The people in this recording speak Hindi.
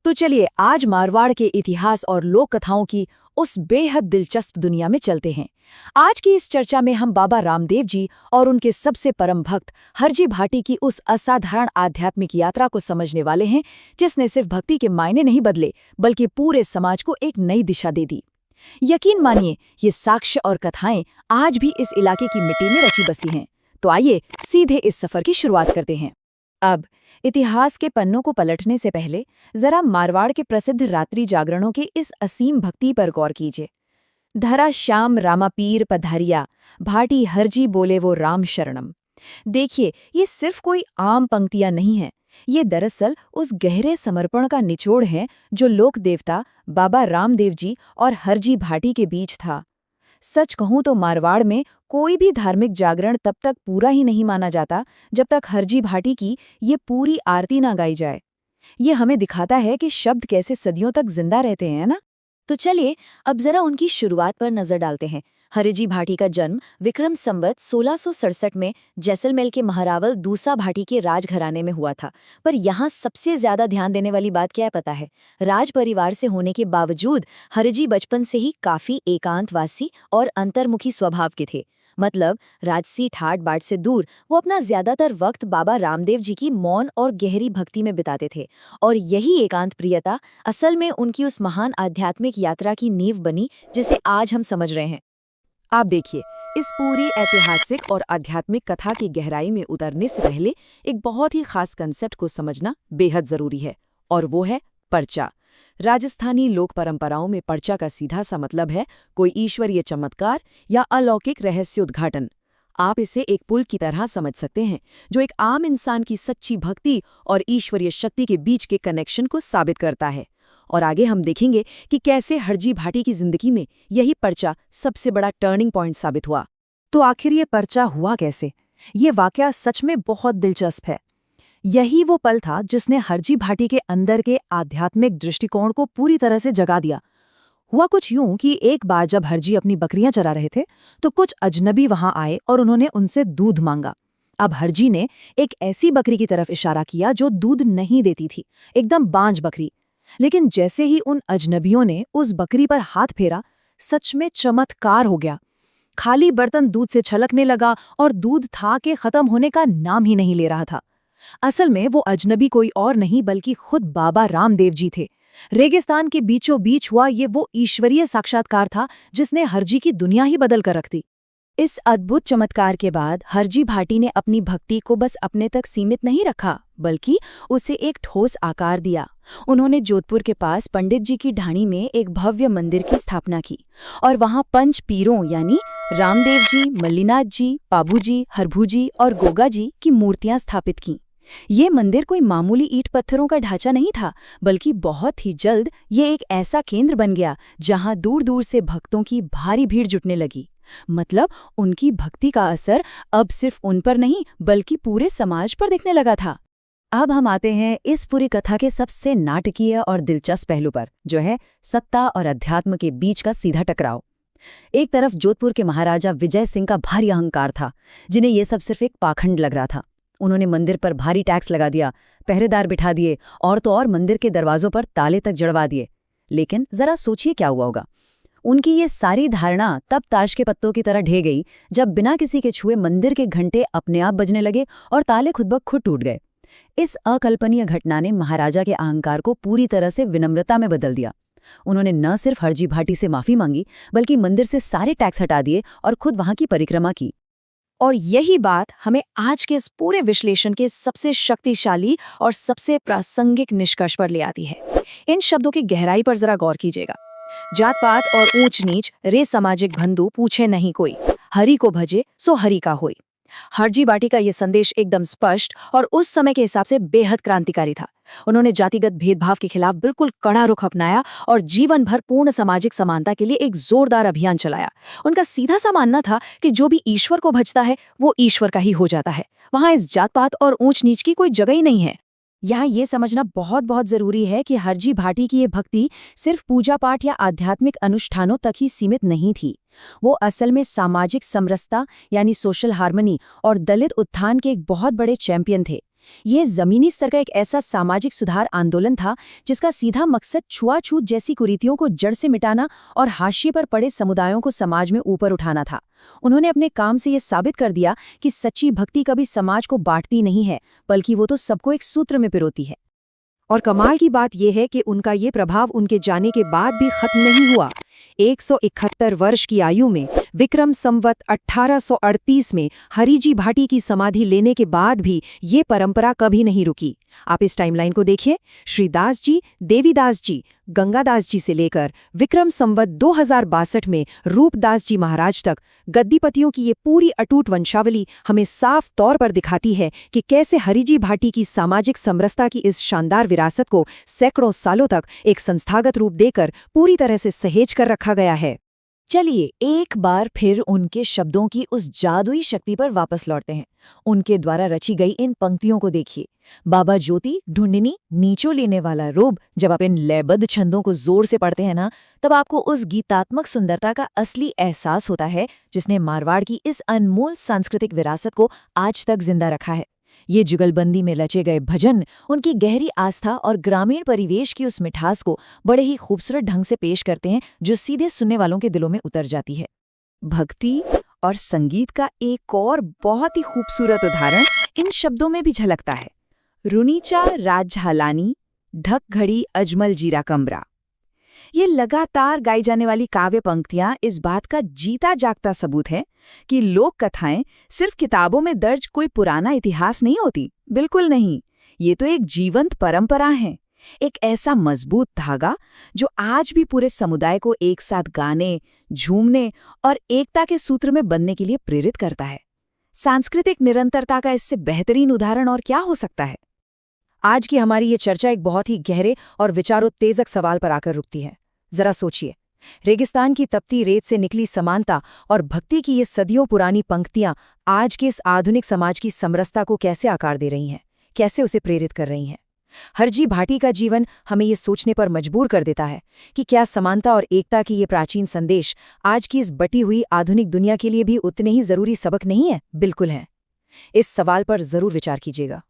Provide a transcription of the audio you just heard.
तो चलिए आज मारवाड़ के इतिहास और लोक कथाओं की उस बेहद दिलचस्प दुनिया में चलते हैं। आज की इस चर्चा में हम बाबा रामदेव जी और उनके सबसे परम भक्त हरजी भाटी की उस असाधारण आध्यात्मिक यात्रा को समझने वाले हैं, जिसने सिर्फ भक्ति के मायने नहीं बदले बल्कि पूरे समाज को एक नई दिशा दे दी। यकीन मानिए, ये साक्ष्य और कथाएं आज भी इस इलाके की मिट्टी में रची बसी हैं। तो आइए सीधे इस सफर की शुरुआत करते हैं। अब इतिहास के पन्नों को पलटने से पहले जरा मारवाड़ के प्रसिद्ध रात्रि जागरणों के इस असीम भक्ति पर गौर कीजिए। धरा श्याम रामापीर पधारिया, भाटी हरजी बोले वो राम शरणम। देखिए, ये सिर्फ कोई आम पंक्तियां नहीं हैं। ये दरअसल उस गहरे समर्पण का निचोड़ है जो लोक देवता बाबा रामदेव जी और हरजी भाटी के बीच था। सच कहूं तो मारवाड़ में कोई भी धार्मिक जागरण तब तक पूरा ही नहीं माना जाता जब तक हरजी भाटी की ये पूरी आरती ना गाई जाए। ये हमें दिखाता है कि शब्द कैसे सदियों तक जिंदा रहते हैं ना। तो चलिए अब जरा उनकी शुरुआत पर नजर डालते हैं। हरजी भाटी का जन्म विक्रम संवत 1667 में जैसलमेर के महारावल दूसा भाटी के राजघराने में हुआ था। पर यहाँ सबसे ज्यादा ध्यान देने वाली बात क्या है पता है? राज परिवार से होने के बावजूद हरजी बचपन से ही काफी एकांतवासी और अंतर्मुखी स्वभाव के थे। मतलब राजसी ठाट बाट से दूर वो अपना ज्यादातर वक्त बाबा रामदेव जी की मौन और गहरी भक्ति में बिताते थे। और यही एकांत प्रियता असल में उनकी उस महान आध्यात्मिक यात्रा की नींव बनी जिसे आज हम समझ रहे हैं। आप देखिए, इस पूरी ऐतिहासिक और आध्यात्मिक कथा की गहराई में उतरने से पहले एक बहुत ही खास कंसेप्ट को समझना बेहद जरूरी है, और वो है पर्चा। राजस्थानी लोक परंपराओं में पर्चा का सीधा सा मतलब है कोई ईश्वरीय चमत्कार या अलौकिक रहस्योद्घाटन। आप इसे एक पुल की तरह समझ सकते हैं जो एक आम इंसान की सच्ची भक्ति और ईश्वरीय शक्ति के बीच के कनेक्शन को साबित करता है। और आगे हम देखेंगे कि कैसे हरजी भाटी की जिंदगी में यही पर्चा सबसे बड़ा टर्निंग पॉइंट साबित हुआ। तो आखिर ये पर्चा हुआ कैसे? ये वाकया सच में बहुत दिलचस्प है। यही वो पल था जिसने हरजी भाटी के अंदर के आध्यात्मिक दृष्टिकोण को पूरी तरह से जगा दिया। हुआ कुछ यूं कि एक बार जब हरजी अपनी बकरियां चरा रहे थे तो कुछ अजनबी वहां आए और उन्होंने उनसे दूध मांगा। अब हरजी ने एक ऐसी बकरी की तरफ इशारा किया जो दूध नहीं देती थी, एकदम बांझ बकरी। लेकिन जैसे ही उन अजनबियों ने उस बकरी पर हाथ फेरा, सच में चमत्कार हो गया। खाली बर्तन दूध से छलकने लगा और दूध था के खत्म होने का नाम ही नहीं ले रहा था। असल में वो अजनबी कोई और नहीं बल्कि खुद बाबा रामदेव जी थे। रेगिस्तान के बीचों बीच हुआ ये वो ईश्वरीय साक्षात्कार था जिसने हरजी की दुनिया ही बदल कर रख दी। इस अद्भुत चमत्कार के बाद हरजी भाटी ने अपनी भक्ति को बस अपने तक सीमित नहीं रखा बल्कि उसे एक ठोस आकार दिया। उन्होंने जोधपुर के पास पंडित जी की ढाणी में एक भव्य मंदिर की स्थापना की और वहां पंच पीरों यानी रामदेव जी, मल्लीनाथ जी, पाबू जी, हरभू जी और गोगा जी की मूर्तियां स्थापित की। ये मंदिर कोई मामूली ईंट पत्थरों का ढांचा नहीं था, बल्कि बहुत ही जल्द ये एक ऐसा केंद्र बन गया जहां दूर दूर से भक्तों की भारी भीड़ जुटने लगी। मतलब उनकी भक्ति का असर अब सिर्फ उन पर नहीं बल्कि पूरे समाज पर दिखने लगा था। अब हम आते हैं इस पूरी कथा के सबसे नाटकीय और दिलचस्प पहलू पर, जो है सत्ता और अध्यात्म के बीच का सीधा टकराव। एक तरफ जोधपुर के महाराजा विजय सिंह का भारी अहंकार था, जिन्हें यह सब सिर्फ एक पाखंड लग रहा था। उन्होंने मंदिर पर भारी टैक्स लगा दिया, पहरेदार बिठा दिए और तो और मंदिर के दरवाजों पर ताले तक जड़वा दिए। लेकिन जरा सोचिए क्या हुआ होगा। उनकी ये सारी धारणा तब ताश के पत्तों की तरह ढह गई जब बिना किसी के छुए मंदिर के घंटे अपने आप बजने लगे और ताले खुद ब खुद टूट गए। इस अकल्पनीय घटना ने महाराजा के अहंकार को पूरी तरह से विनम्रता में बदल दिया। उन्होंने न सिर्फ हरजी भाटी से माफी मांगी बल्कि मंदिर से सारे टैक्स हटा दिए और खुद वहां की परिक्रमा की। और यही बात हमें आज के इस पूरे विश्लेषण के सबसे शक्तिशाली और सबसे प्रासंगिक निष्कर्ष पर ले आती है। इन शब्दों की गहराई पर जरा गौर कीजिएगा। जात पात और ऊंच नीच रे सामाजिक बंधु पूछे नहीं कोई, हरि को भजे सो हरि का होई। हरजी भाटी का ये संदेश एकदम स्पष्ट और उस समय के हिसाब से बेहद क्रांतिकारी था। उन्होंने जातिगत भेदभाव के खिलाफ बिल्कुल कड़ा रुख अपनाया और जीवन भर पूर्ण सामाजिक समानता के लिए एक जोरदार अभियान चलाया। उनका सीधा सा मानना था कि जो भी ईश्वर को भजता है वो ईश्वर का ही हो जाता है। वहां इस जात पात और ऊंच नीच की कोई जगह ही नहीं है। यहाँ ये समझना बहुत जरूरी है कि हरजी भाटी की ये भक्ति सिर्फ पूजा पाठ या आध्यात्मिक अनुष्ठानों तक ही सीमित नहीं थी। वो असल में सामाजिक समरसता यानी सोशल हार्मनी और दलित उत्थान के एक बहुत बड़े चैंपियन थे। ये जमीनी स्तर का एक ऐसा सामाजिक सुधार आंदोलन था जिसका सीधा मकसद छुआछूत जैसी कुरीतियों को जड़ से मिटाना और हाशिए पर पड़े समुदायों को समाज में ऊपर उठाना था। उन्होंने अपने काम से ये साबित कर दिया कि सच्ची भक्ति कभी समाज को बांटती नहीं है, बल्कि वो तो सबको एक सूत्र में पिरोती है। और कमाल की बात यह है कि उनका ये प्रभाव उनके जाने के बाद भी खत्म नहीं हुआ। 171 वर्ष की आयु में विक्रम संवत 1838 में हरिजी भाटी की समाधि लेने के बाद भी ये परंपरा कभी नहीं रुकी। आप इस टाइमलाइन को देखिए, श्री दास जी, देवीदास जी, गंगादास जी से लेकर विक्रम संवत 2062 में रूपदास जी महाराज तक गद्दीपतियों की ये पूरी अटूट वंशावली हमें साफ तौर पर दिखाती है कि कैसे हरिजी भाटी की सामाजिक समरसता की इस शानदार विरासत को सैकड़ों सालों तक एक संस्थागत रूप देकर पूरी तरह से सहेज कर रखा गया है। चलिए एक बार फिर उनके शब्दों की उस जादुई शक्ति पर वापस लौटते हैं। उनके द्वारा रची गई इन पंक्तियों को देखिए। बाबा ज्योति ढूंढनी नीचो लेने वाला रूप। जब आप इन लयबद्ध छंदों को जोर से पढ़ते हैं ना, तब आपको उस गीतात्मक सुंदरता का असली एहसास होता है जिसने मारवाड़ की इस अनमोल सांस्कृतिक विरासत को आज तक जिंदा रखा है। ये जुगलबंदी में रचे गए भजन उनकी गहरी आस्था और ग्रामीण परिवेश की उस मिठास को बड़े ही खूबसूरत ढंग से पेश करते हैं, जो सीधे सुनने वालों के दिलों में उतर जाती है। भक्ति और संगीत का एक और बहुत ही खूबसूरत उदाहरण इन शब्दों में भी झलकता है। रुनीचा राजझालानी ढक घड़ी अजमल जीरा कमरा। ये लगातार गाई जाने वाली काव्य पंक्तियां इस बात का जीता जागता सबूत है कि लोक कथाएं सिर्फ किताबों में दर्ज कोई पुराना इतिहास नहीं होती। बिल्कुल नहीं, ये तो एक जीवंत परंपरा है, एक ऐसा मजबूत धागा जो आज भी पूरे समुदाय को एक साथ गाने, झूमने और एकता के सूत्र में बंधने के लिए प्रेरित करता है। सांस्कृतिक निरंतरता का इससे बेहतरीन उदाहरण और क्या हो सकता है। आज की हमारी ये चर्चा एक बहुत ही गहरे और विचारोत्तेजक सवाल पर आकर रुकती है। जरा सोचिए, रेगिस्तान की तपती रेत से निकली समानता और भक्ति की ये सदियों पुरानी पंक्तियां आज के इस आधुनिक समाज की समरसता को कैसे आकार दे रही हैं, कैसे उसे प्रेरित कर रही हैं। हरजी भाटी का जीवन हमें ये सोचने पर मजबूर कर देता है कि क्या समानता और एकता की ये प्राचीन संदेश आज की इस बटी हुई आधुनिक दुनिया के लिए भी उतने ही जरूरी सबक नहीं है? बिल्कुल है। इस सवाल पर जरूर विचार कीजिएगा।